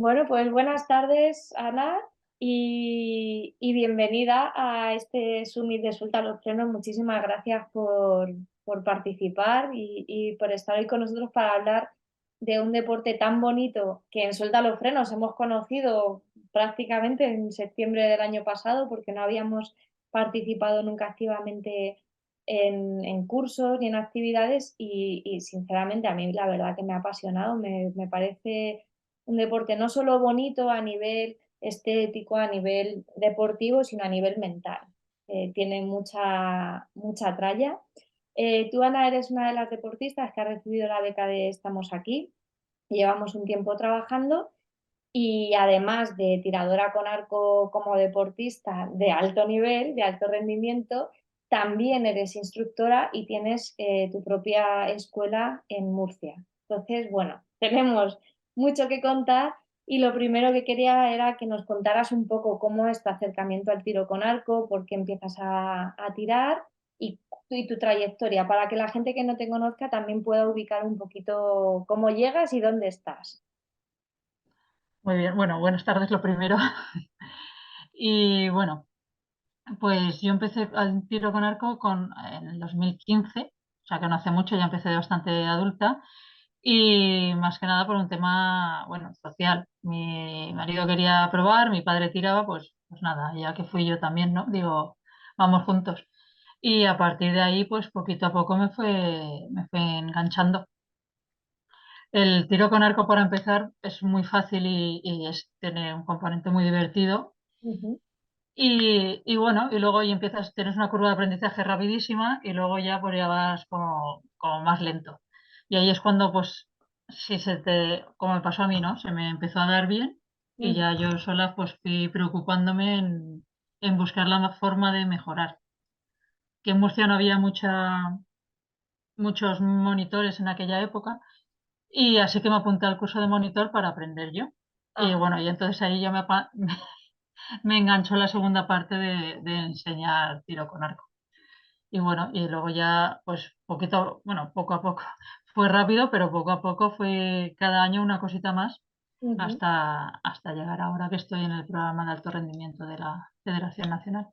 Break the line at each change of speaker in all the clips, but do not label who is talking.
Bueno, pues buenas tardes, Ana, y bienvenida a este Summit de Suelta los Frenos. Muchísimas gracias por participar y por estar hoy con nosotros para hablar de un deporte tan bonito que en Suelta los Frenos hemos conocido prácticamente en septiembre del año pasado, porque no habíamos participado nunca activamente en cursos ni en actividades y sinceramente a mí la verdad que me ha apasionado, me parece un deporte no solo bonito a nivel estético, a nivel deportivo, sino a nivel mental. Tiene mucha tralla. Tú, Ana, eres una de las deportistas que ha recibido la beca de Estamos Aquí. Llevamos un tiempo trabajando y además de tiradora con arco como deportista de alto nivel, de alto rendimiento, también eres instructora y tienes tu propia escuela en Murcia. Entonces, bueno, tenemos mucho que contar y lo primero que quería era que nos contaras un poco cómo es tu acercamiento al tiro con arco, por qué empiezas a tirar y tu trayectoria, para que la gente que no te conozca también pueda ubicar un poquito cómo llegas y dónde estás.
Muy bien, bueno, buenas tardes lo primero. Y bueno, pues yo empecé al tiro con arco en el 2015, o sea que no hace mucho, ya empecé de bastante adulta y más que nada por un tema, bueno, social. Mi marido quería probar, mi padre tiraba, pues nada, ya que fui yo también, ¿no? Digo, vamos juntos. Y a partir de ahí, pues poquito a poco me fue enganchando. El tiro con arco, para empezar, es muy fácil tiene un componente muy divertido.
Ujú.
Y bueno, y luego tienes una curva de aprendizaje rapidísima y luego ya pues ya vas como más lento. Y ahí es cuando pues, si como me pasó a mí, ¿no? Se me empezó a dar bien y
Ujú.
ya yo sola pues fui preocupándome en buscar la forma de mejorar. Que en Murcia no había muchos monitores en aquella época y así que me apunté al curso de monitor para aprender yo. Y
Ajá.
bueno, y entonces ahí ya me enganchó la segunda parte de enseñar tiro con arco. Y bueno, y luego ya, pues bueno, poco a poco. Fue rápido, pero poco a poco fue cada año una cosita más
Ujú.
hasta llegar ahora que estoy en el programa de alto rendimiento de la Federación Nacional.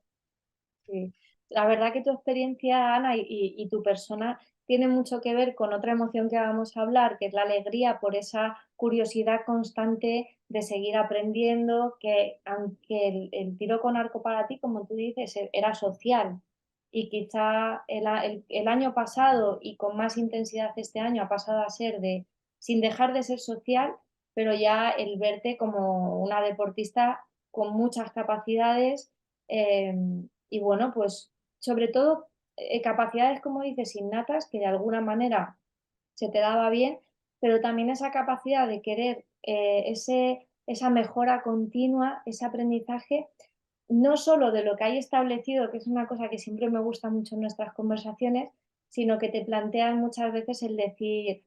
Sí. La verdad que tu experiencia, Ana, y tu persona tiene mucho que ver con otra emoción que vamos a hablar, que es la alegría por esa curiosidad constante de seguir aprendiendo, que aunque el tiro con arco para ti, como tú dices, era social y quizá el año pasado y con más intensidad este año ha pasado a ser sin dejar de ser social, pero ya el verte como una deportista con muchas capacidades. Y bueno, pues sobre todo capacidades, como dices, innatas, que de alguna manera se te daba bien, pero también esa capacidad de querer esa mejora continua, ese aprendizaje, no solo de lo que hay establecido, que es una cosa que siempre me gusta mucho en nuestras conversaciones, sino que te plantean muchas veces el decir,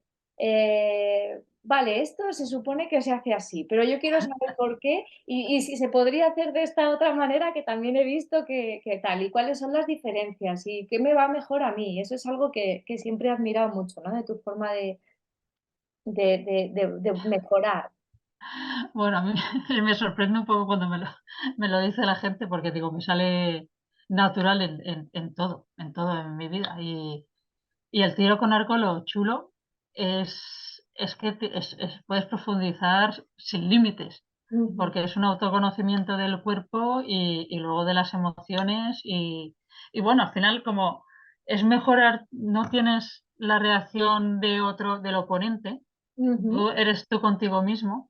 vale, esto se supone que se hace así, pero yo quiero saber por qué y si se podría hacer de esta otra manera, que también he visto que tal, y cuáles son las diferencias y qué me va mejor a mí. Eso es algo que siempre he admirado mucho, ¿no? De tu forma de mejorar.
Bueno, a mí me sorprende un poco cuando me lo dice la gente porque digo, me sale natural en todo en mi vida. Y el tiro con arco, lo chulo es que puedes profundizar sin límites,
Ujú.
porque es un autoconocimiento del cuerpo y luego de las emociones. Y bueno, al final, como es mejorar, no tienes la reacción del oponente,
Ujú.
tú eres tú contigo mismo.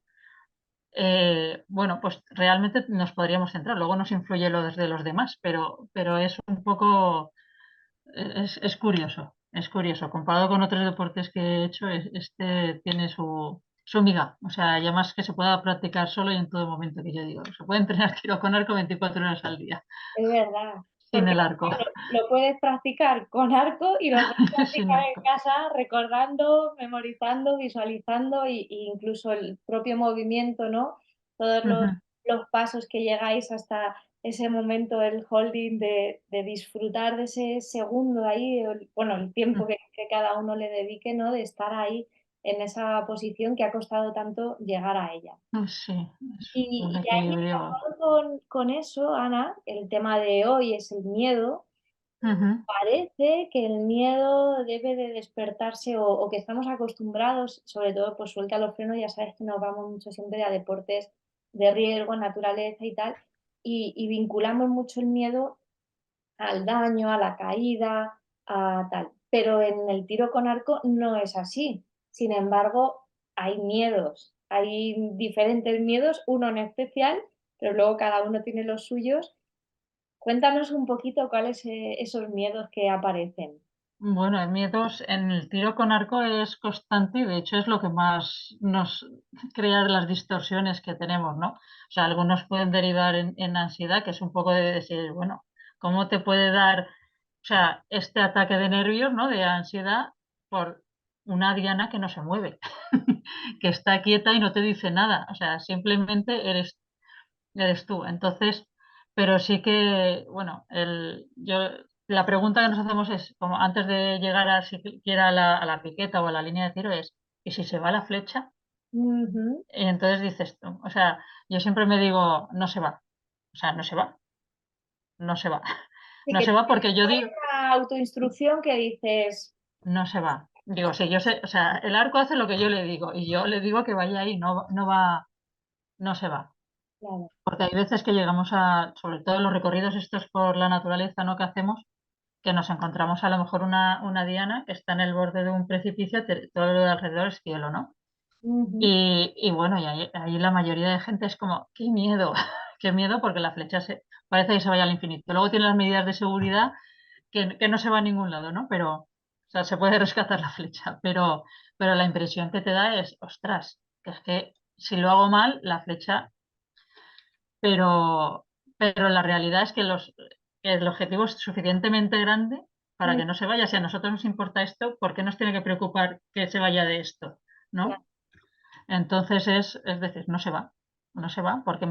Bueno, pues realmente nos podríamos centrar. Luego nos influye lo de los demás, pero es un poco es curioso, es curioso. Comparado con otros deportes que he hecho, este tiene su miga. O sea, ya más que se pueda practicar solo y en todo momento, que yo digo. Se puede entrenar tiro con arco 24 horas al día,
Es verdad,
sin
porque
el arco.
lo puedes practicar con arco y lo puedes
Sin
practicar en
arco.
casa recordando, memorizando, visualizando y incluso el propio movimiento, ¿no? Todos
Ujú,
los pasos que llegáis hasta ese momento, el holding de disfrutar de ese segundo ahí, bueno, el tiempo
ujú.
que cada uno le dedique, ¿no? De estar ahí. en esa posición que ha costado tanto llegar a ella.
Sí, es un
Y ahí
equilibrio.
enlazado con eso, Ana, el tema de hoy es el miedo.
Ujú.
Parece que el miedo debe de despertarse o que estamos acostumbrados, sobre todo, pues suelta los frenos, ya sabes que nos vamos mucho siempre a deportes de riesgo, naturaleza y tal, y vinculamos mucho el miedo al daño, a la caída, a tal. Pero en el tiro con arco no es así. Sin embargo, hay miedos, hay diferentes miedos, uno en especial, pero luego cada uno tiene los suyos. Cuéntanos un poquito cuáles, esos miedos que aparecen.
Bueno, el miedo en el tiro con arco es constante y de hecho es lo que más nos crea las distorsiones que tenemos, ¿no? O sea, algunos pueden derivar en ansiedad, que es un poco de decir, bueno, ¿cómo te puede dar, o sea, este ataque de nervios, ¿no? De ansiedad por una diana que no se mueve, que está quieta y no te dice nada, o sea, simplemente eres tú. Entonces, pero sí que, bueno, la pregunta que nos hacemos es, como antes de llegar a siquiera a la piqueta o a la línea de tiro, es, ¿y si se va la flecha?
Ujú.
Y entonces dices tú, o sea, yo siempre me digo, no se va, o sea, no se va, no se va,
Sí,
no
que
se va porque yo
hay
digo,
una autoinstrucción que dices,
no se va. Digo, sí, yo sé, o sea, el arco hace lo que yo le digo y yo le digo que vaya ahí, no, no va, no se va.
claro,
Porque hay veces que llegamos a, sobre todo en los recorridos estos por la naturaleza, ¿no? Que hacemos, que nos encontramos a lo mejor una diana que está en el borde de un precipicio, todo lo de alrededor es cielo, ¿no?
ujú,
Y bueno, y ahí la mayoría de gente es como, qué miedo, qué miedo porque la flecha parece que se vaya al infinito. Luego tiene las medidas de seguridad que no se va a ningún lado, ¿no? Pero, o sea, se puede rescatar la flecha, pero la impresión que te da es, ostras, que es que si lo hago mal, la flecha, pero, pero la realidad es que el objetivo es suficientemente grande para
mm,
que no se vaya. Si a nosotros nos importa esto, ¿por qué nos tiene que preocupar que se vaya de esto?
claro.
¿No? Entonces es decir, no se va, no se va, porque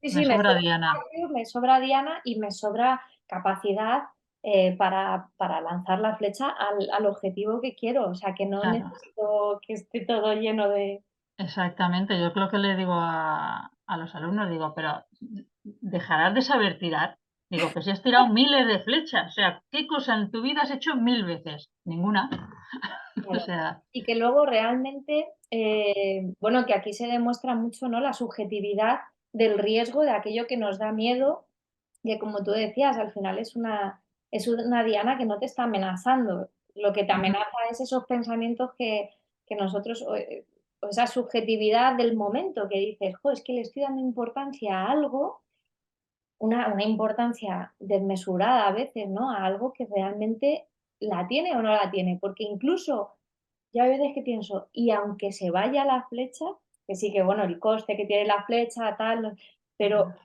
Sí,
me
sí, me
sobra
sobra
Diana.
espacio, me sobra diana y me sobra capacidad, para lanzar la flecha al objetivo que quiero. O sea, que no
Claro,
necesito que esté todo lleno de
exactamente. Yo creo que le digo a los alumnos, digo, pero dejarás de saber tirar. Digo, pues si has tirado miles de flechas, o sea, ¿qué cosa en tu vida has hecho 1000 veces? Ninguna. O
claro.
sea,
Y que luego realmente, bueno, que aquí se demuestra mucho, ¿no? La subjetividad del riesgo de aquello que nos da miedo, que como tú decías, al final es una diana que no te está amenazando. Lo que te
ujú,
amenaza es esos pensamientos que nosotros, o esa subjetividad del momento que dices, jo, es que le estoy dando importancia a algo, una importancia desmesurada a veces, ¿no? A algo que realmente la tiene o no la tiene. Porque incluso yo hay veces que pienso, y aunque se vaya la flecha, que sí que bueno, el coste que tiene la flecha, tal, pero
ujú.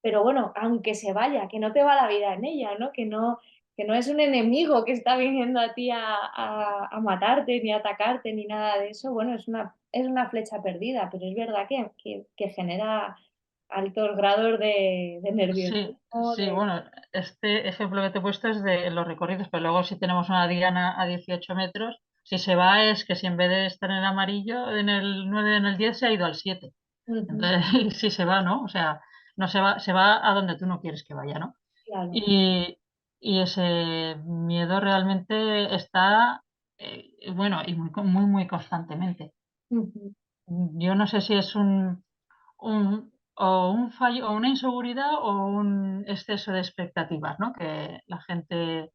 pero bueno, aunque se vaya, que no te va la vida en ella, ¿no? Que no es un enemigo que está viniendo a ti a matarte, ni a atacarte, ni nada de eso. Bueno, es una flecha perdida, pero es verdad que genera altos grados de
Sí,
nerviosismo,
sí, bueno, este ejemplo que te he puesto es de los recorridos, pero luego si tenemos una diana a 18 metros, si se va es que si en vez de estar en el amarillo, en el 9 en el 10 se ha ido al 7.
ujú,
Entonces, sí se va, ¿no? O sea, no se va, se va a donde tú no quieres que vaya, ¿no?
claro.
Y, y ese miedo realmente está, bueno, y muy, muy constantemente.
Ujú,
Yo no sé si es un fallo, o una inseguridad o un exceso de expectativas, ¿no? Que la gente,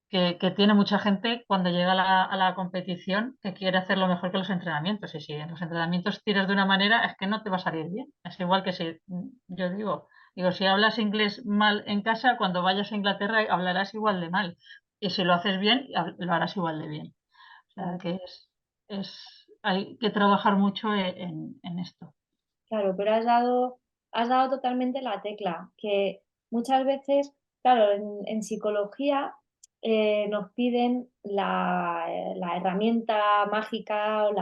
que tiene mucha gente cuando llega a la competición que quiere hacer lo mejor que los entrenamientos. Y si en los entrenamientos tiras de una manera, es que no te va a salir bien. Es igual que si, yo digo, si hablas inglés mal en casa, cuando vayas a Inglaterra hablarás igual de mal. Y si lo haces bien, lo harás igual de bien. O sea
claro.
que hay que trabajar mucho en esto.
Claro, pero has dado totalmente la tecla, que muchas veces, claro, en psicología, nos piden la herramienta mágica o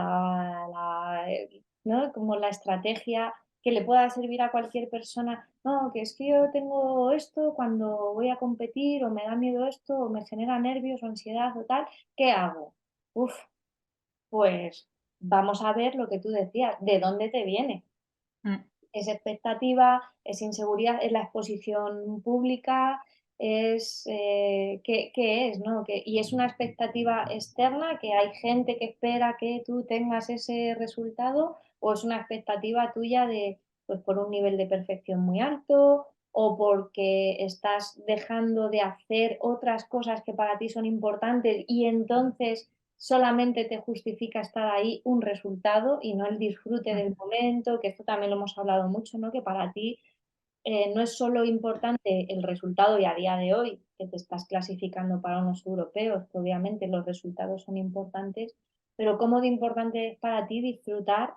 ¿no? Como la estrategia que le pueda servir a cualquier persona. No, que es que yo tengo esto cuando voy a competir, o me da miedo esto, o me genera nervios o ansiedad o tal, ¿qué hago? Uf, pues vamos a ver lo que tú decías, de dónde te viene.
Mm.
Es expectativa, es inseguridad, es la exposición pública, es qué es, ¿no? Y es una expectativa externa, que hay gente que espera que tú tengas ese resultado, o es una expectativa tuya de, pues por un nivel de perfección muy alto, o porque estás dejando de hacer otras cosas que para ti son importantes y entonces solamente te justifica estar ahí un resultado y no el disfrute del momento, que esto también lo hemos hablado mucho, ¿no? Que para ti no es solo importante el resultado y a día de hoy que te estás clasificando para unos europeos, que obviamente los resultados son importantes, pero cómo de importante es para ti disfrutar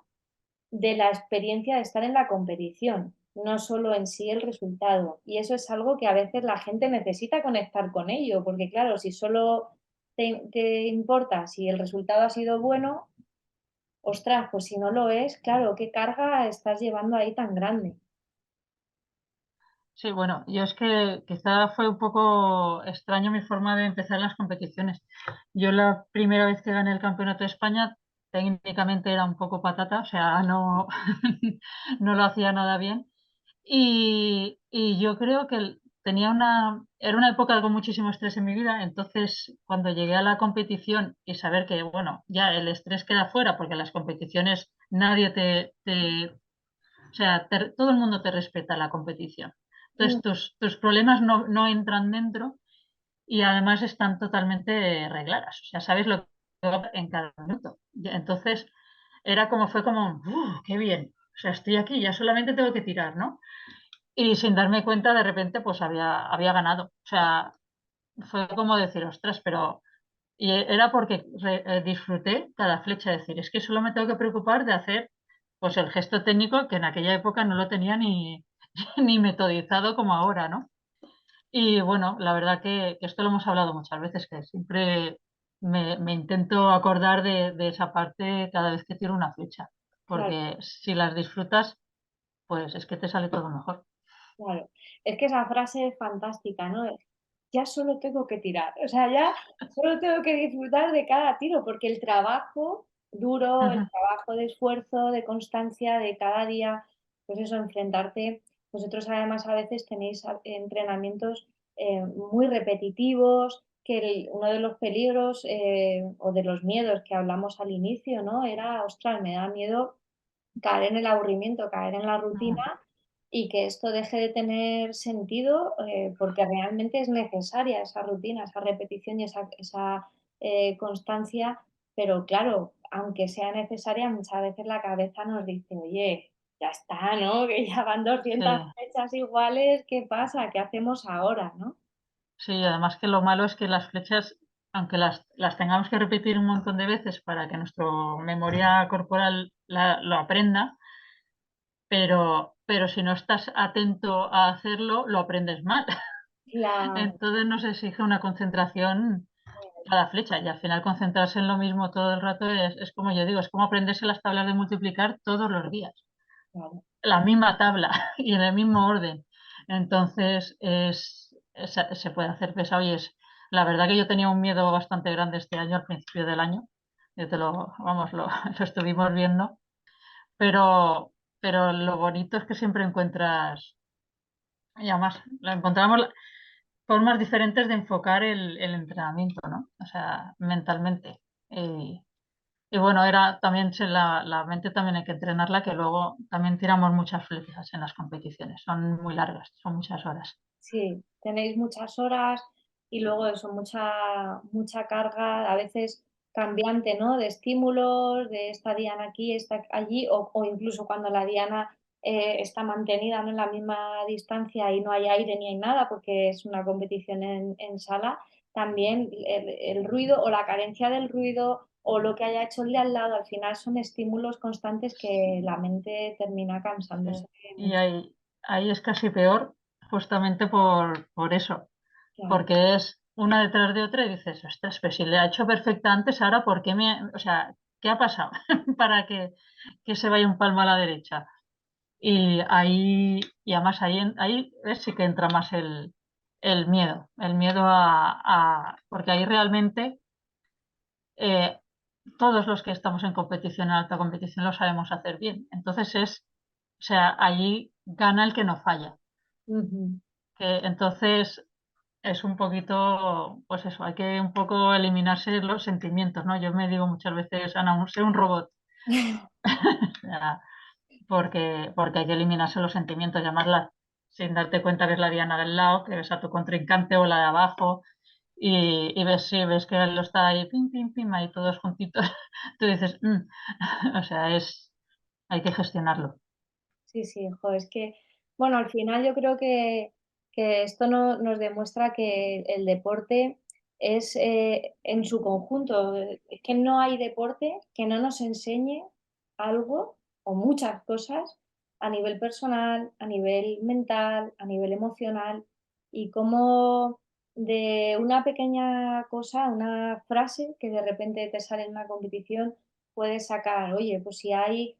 de la experiencia de estar en la competición, no solo en sí el resultado. Y eso es algo que a veces la gente necesita conectar con ello, porque claro, si solo te importa si el resultado ha sido bueno, ostras, pues si no lo es, claro, ¿qué carga estás llevando ahí tan grande?
Sí, bueno, yo es que quizá fue un poco extraño mi forma de empezar las competiciones. Yo la primera vez que gané el Campeonato de España técnicamente era un poco patata, o sea, no, no lo hacía nada bien. Y yo creo que era una época con muchísimo estrés en mi vida, entonces cuando llegué a la competición y saber que, bueno, ya el estrés queda fuera porque en las competiciones nadie o sea, todo el mundo te respeta la competición.
Mm,
Entonces tus problemas no entran dentro y además están totalmente regladas, o sea, sabes lo que va en cada minuto. Entonces fue como, qué bien! O sea, estoy aquí, ya solamente tengo que tirar, ¿no? Y sin darme cuenta, de repente, pues había ganado. O sea, fue como decir, ostras, pero... Y era porque disfruté cada flecha, es decir, es que solo me tengo que preocupar de hacer pues el gesto técnico que en aquella época no lo tenía ni, ni metodizado como ahora, ¿no? Y bueno, la verdad que esto lo hemos hablado muchas veces, que siempre me intento acordar de esa parte cada vez que tiro una flecha,
claro,
porque si las disfrutas, pues es que te sale todo mejor.
claro. Es que esa frase es fantástica, ¿no? Ya solo tengo que tirar, o sea, ya solo tengo que disfrutar de cada tiro, porque el trabajo duro, el
Ujú.
trabajo de esfuerzo, de constancia, de cada día, pues eso, enfrentarte. Vosotros además a veces tenéis entrenamientos muy repetitivos, que uno de los peligros o de los miedos que hablamos al inicio, ¿no? Era, ostras, me da miedo caer en el aburrimiento, caer en la
Mm.
rutina y que esto deje de tener sentido porque realmente es necesaria esa rutina, esa repetición y esa constancia, pero claro, aunque sea necesaria, muchas veces la cabeza nos dice, oye, ya está, ¿no? Que ya van
Sí,
200 fechas iguales, ¿qué pasa? ¿Qué hacemos ahora, no?
sí, además que lo malo es que las flechas, aunque las tengamos que repetir un montón de veces para que nuestra memoria corporal lo aprenda, pero si no estás atento a hacerlo, lo aprendes mal.
Claro,
Entonces nos exige una concentración cada flecha y al final concentrarse en lo mismo todo el rato es como yo digo, es como aprenderse las tablas de multiplicar todos los días,
claro,
la misma tabla y en el mismo orden. Entonces se puede hacer pesado y la verdad que yo tenía un miedo bastante grande este año, al principio del año, vamos, lo estuvimos viendo, pero, pero lo bonito es que siempre encuentras, y además lo encontramos formas diferentes de enfocar el entrenamiento, ¿no? O sea, mentalmente. Y, y bueno, la mente también hay que entrenarla, que luego también tiramos muchas flechas en las competiciones. Son muy largas, son muchas horas.
sí, tenéis muchas horas y luego eso, mucha carga, a veces cambiante, ¿no? De estímulos, de esta diana aquí, esta allí, o incluso cuando la diana está mantenida, ¿no? En la misma distancia y no hay aire ni hay nada, porque es una competición en sala, también el ruido o la carencia del ruido o lo que haya hecho el de al lado, al final son estímulos constantes que la mente termina
Sí.
cansándose
Y
mucho.
ahí es casi peor, justamente por eso,
Claro,
porque es una detrás de otra y dices, ostras, pero si le ha hecho perfecta antes, ahora, ¿por qué o sea, ¿qué ha pasado para que se vaya un palmo a la derecha? Y además ahí sí que entra más el miedo porque ahí realmente todos los que estamos en competición, en alta competición, lo sabemos hacer bien. Entonces o sea, allí gana el que no falla.
Ujú.
Que entonces es un poquito, pues eso, hay que un poco eliminarse los sentimientos, ¿no? Yo me digo muchas veces, Ana, sé un robot. O sea, porque hay que eliminarse los sentimientos, llamarla sin darte cuenta que es la Diana del lado, que ves a tu contrincante o la de abajo, y ves, sí, ves que él lo está ahí, pim, pim, pim, ahí todos juntitos. Tú dices, "Mm". O sea, hay que gestionarlo.
Sí, sí, jo, es que, bueno, al final yo creo que esto nos demuestra que el deporte es en su conjunto, es que no hay deporte que no nos enseñe algo o muchas cosas a nivel personal, a nivel mental, a nivel emocional, y cómo de una pequeña cosa, una frase que de repente te sale en una competición, puedes sacar, oye, pues si hay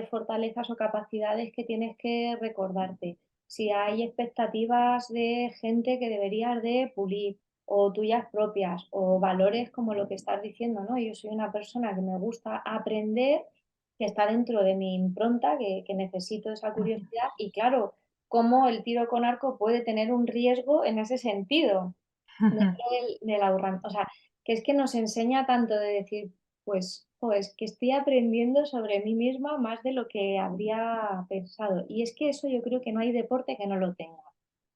fortalezas o capacidades que tienes que recordarte, si hay expectativas de gente que deberías de pulir o tuyas propias o valores como lo que estás diciendo, ¿no? Yo soy una persona que me gusta aprender, que está dentro de mi impronta, que necesito esa curiosidad y claro, cómo el tiro con arco puede tener un riesgo en ese sentido, dentro de la o sea, que es que nos enseña tanto de decir, pues que estoy aprendiendo sobre mí misma más de lo que habría pensado. Y es que eso yo creo que no hay deporte que no lo tenga.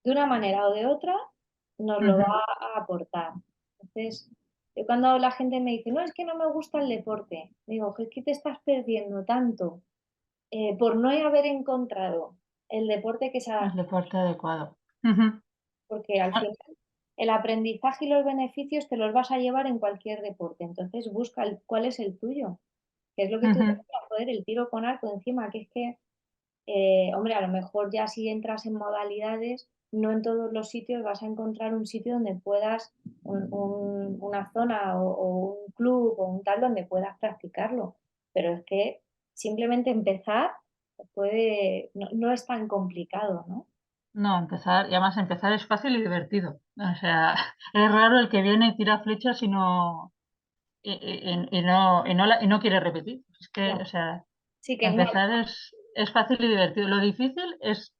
De una manera o de otra nos lo va a aportar. Entonces, yo cuando la gente me dice, no, es que no me gusta el deporte, digo, es que te estás perdiendo tanto por no haber encontrado el deporte que se
El
adapta,
deporte adecuado.
porque al final el aprendizaje y los beneficios te los vas a llevar en cualquier deporte. Entonces busca cuál es el tuyo, que es lo que tú decías, joder, el tiro con arco encima, que es que, hombre, a lo mejor ya si entras en modalidades, no en todos los sitios vas a encontrar un sitio donde puedas, una zona o un club o un tal donde puedas practicarlo. Pero es que simplemente empezar no es tan complicado, ¿no?
No, empezar, y además empezar es fácil y divertido. O sea, es raro el que viene y tira flechas y no, y no quiere repetir. Es que, o
Claro.
sea,
Sí que no,
empezar es fácil y divertido. Lo difícil es,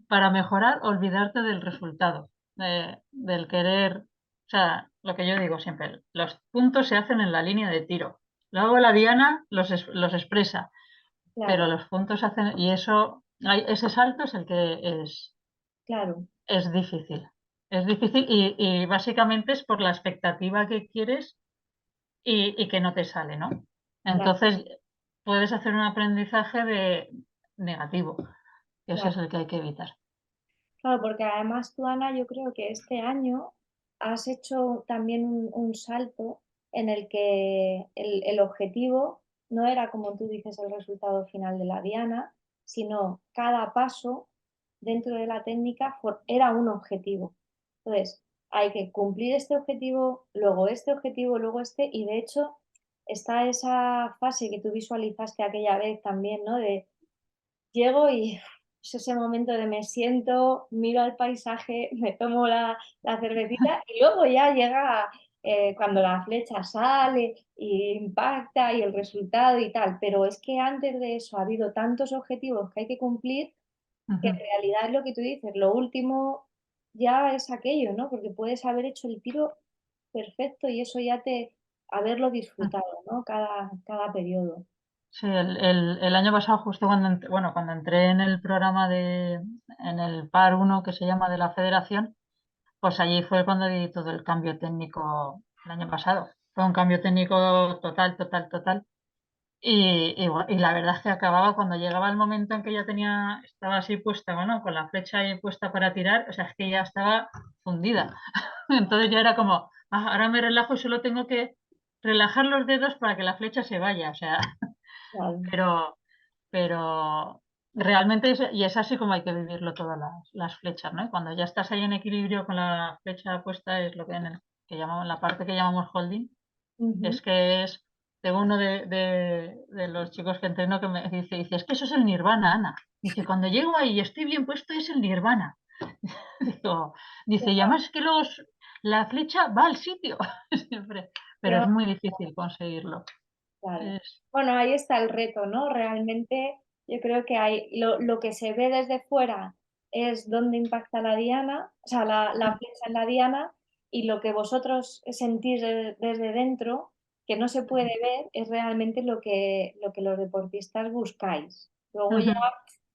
para mejorar, olvidarte del resultado, del querer, o sea, lo que yo digo siempre, los puntos se hacen en la línea de tiro. Luego la diana los expresa, pero
claro,
los puntos se hacen, y eso, ese salto es el que
claro,
es difícil. Es difícil y básicamente es por la expectativa que quieres y que no te sale, ¿no?
claro,
Entonces puedes hacer un aprendizaje de negativo, que ese
claro.
es el que hay que evitar.
Claro, porque además tú, Ana, yo creo que este año has hecho también un salto en el que el objetivo no era, como tú dices, el resultado final de la diana, sino cada paso dentro de la técnica era un objetivo. Entonces, hay que cumplir este objetivo, luego este, y de hecho está esa fase que tú visualizaste aquella vez también, ¿no? De llego y es ese momento de me siento, miro al paisaje, me tomo la cervecita y luego ya llega cuando la flecha sale y impacta y el resultado y tal. Pero es que antes de eso ha habido tantos objetivos que hay que cumplir que en
Ujú,
realidad es lo que tú dices, lo último ya es aquello, ¿no? Porque puedes haber hecho el tiro perfecto y eso ya te, haberlo
ujú.
disfrutado, ¿no? Cada periodo.
Sí, el año pasado, justo bueno, cuando entré en el programa en el PAR 1 que se llama de la Federación, pues allí fue cuando di todo el cambio técnico el año pasado. Fue un cambio técnico total, total, total. Y la verdad es que acababa cuando llegaba el momento en que ya estaba así puesta, bueno, con la flecha ahí puesta para tirar, o sea, es que ya estaba fundida. Entonces ya era como, "Ah, ahora me relajo y solo tengo que relajar los dedos para que la flecha se vaya". O sea,
Claro.
pero, pero realmente y es así como hay que vivirlo todas las flechas, ¿no? Y cuando ya estás ahí en equilibrio con la flecha puesta, es lo que que llamamos, la parte que llamamos holding,
Ujú.
es que es de uno de los chicos que entreno que me dice, es que eso es el nirvana, Ana. Dice, cuando llego ahí y estoy bien puesto es el nirvana. Digo, dice, y además que la flecha va al sitio siempre, pero es muy difícil conseguirlo.
claro.
Es,
Bueno, ahí está el reto, ¿no? Realmente yo creo que hay lo que se ve desde fuera es dónde impacta la diana, o sea, la flecha en la diana, y lo que vosotros sentís desde dentro, que no se puede ver, es realmente lo que los deportistas buscáis. Luego ya
ujú,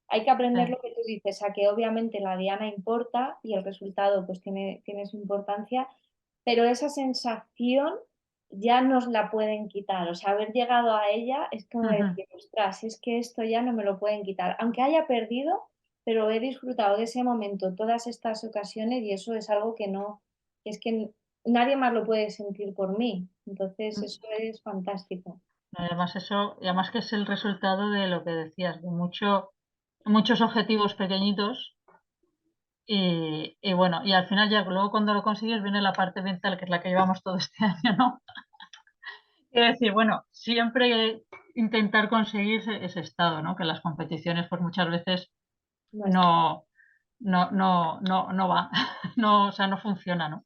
hay que
sí,
aprender lo que tú dices, a que obviamente la diana importa y el resultado pues tiene su importancia, pero esa sensación ya nos la pueden quitar. O sea, haber llegado a ella es como
ujú.
decir, ostras, es que esto ya no me lo pueden quitar. Aunque haya perdido, pero he disfrutado de ese momento todas estas ocasiones y eso es algo que no, es que nadie más lo puede sentir por mí. Entonces, eso es fantástico.
Además eso, y además que es el resultado de lo que decías, de muchos objetivos pequeñitos y bueno, y al final ya luego cuando lo consigues viene la parte mental, que es la que llevamos todo este año, ¿no? Es decir, bueno, siempre intentar conseguir ese estado, ¿no? Que las competiciones pues muchas veces
No es-
no, no va, no, o sea, no funciona, ¿no?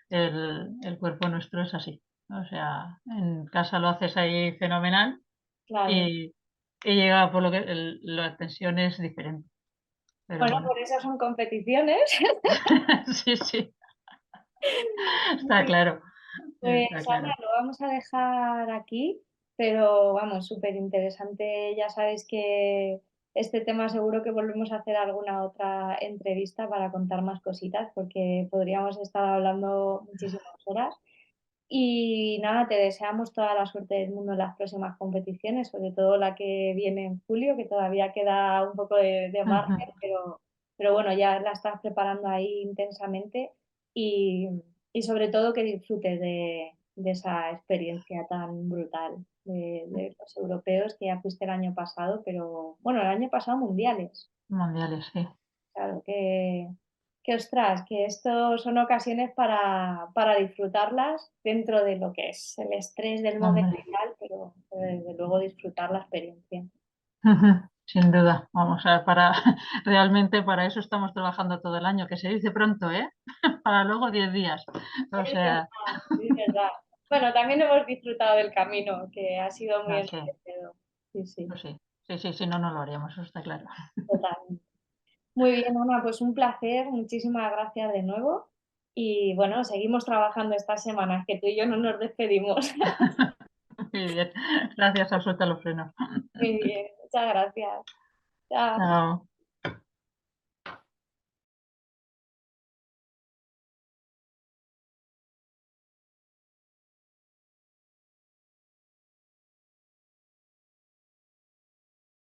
El cuerpo nuestro es así. O sea, en casa lo haces ahí fenomenal
claro.
y, y llega por lo que la tensión es diferente. Pero
Bueno,
bueno,
por eso son competiciones.
sí, sí, está claro,
Pues
está
Ana,
claro.
lo vamos a dejar aquí, pero vamos, súper interesante. Ya sabes que este tema seguro que volvemos a hacer alguna otra entrevista para contar más cositas, porque podríamos estar hablando muchísimas horas. Y nada, te deseamos toda la suerte del mundo en las próximas competiciones, sobre todo la que viene en julio, que todavía queda un poco de
Ujú.
margen, pero bueno, ya la estás preparando ahí intensamente y, y sobre todo que disfrutes de esa experiencia tan brutal de los europeos que ya fuiste el año pasado, pero bueno, el año pasado mundiales.
Mundiales, sí.
Claro, que ostras, que esto son ocasiones para disfrutarlas dentro de lo que es el estrés del momento
Hombre.
y tal, pero desde luego disfrutar la experiencia.
Ujú, sin duda, vamos a ver, realmente para eso estamos trabajando todo el año, que se dice pronto, ¿eh? Para luego 10 días. O
Es
sea,
verdad, es verdad. Bueno, también hemos disfrutado del camino, que ha sido muy
no sé,
enriquecedor. Sí, sí,
pues sí, sí, sí, sí, no, no lo haríamos, eso está claro.
total. Muy bien, Ana, pues un placer, muchísimas gracias de nuevo. Y bueno, seguimos trabajando estas semanas, que tú y yo no nos despedimos.
Muy bien, gracias, a suelta los frenos.
Muy bien, muchas gracias. Chao.
Chao.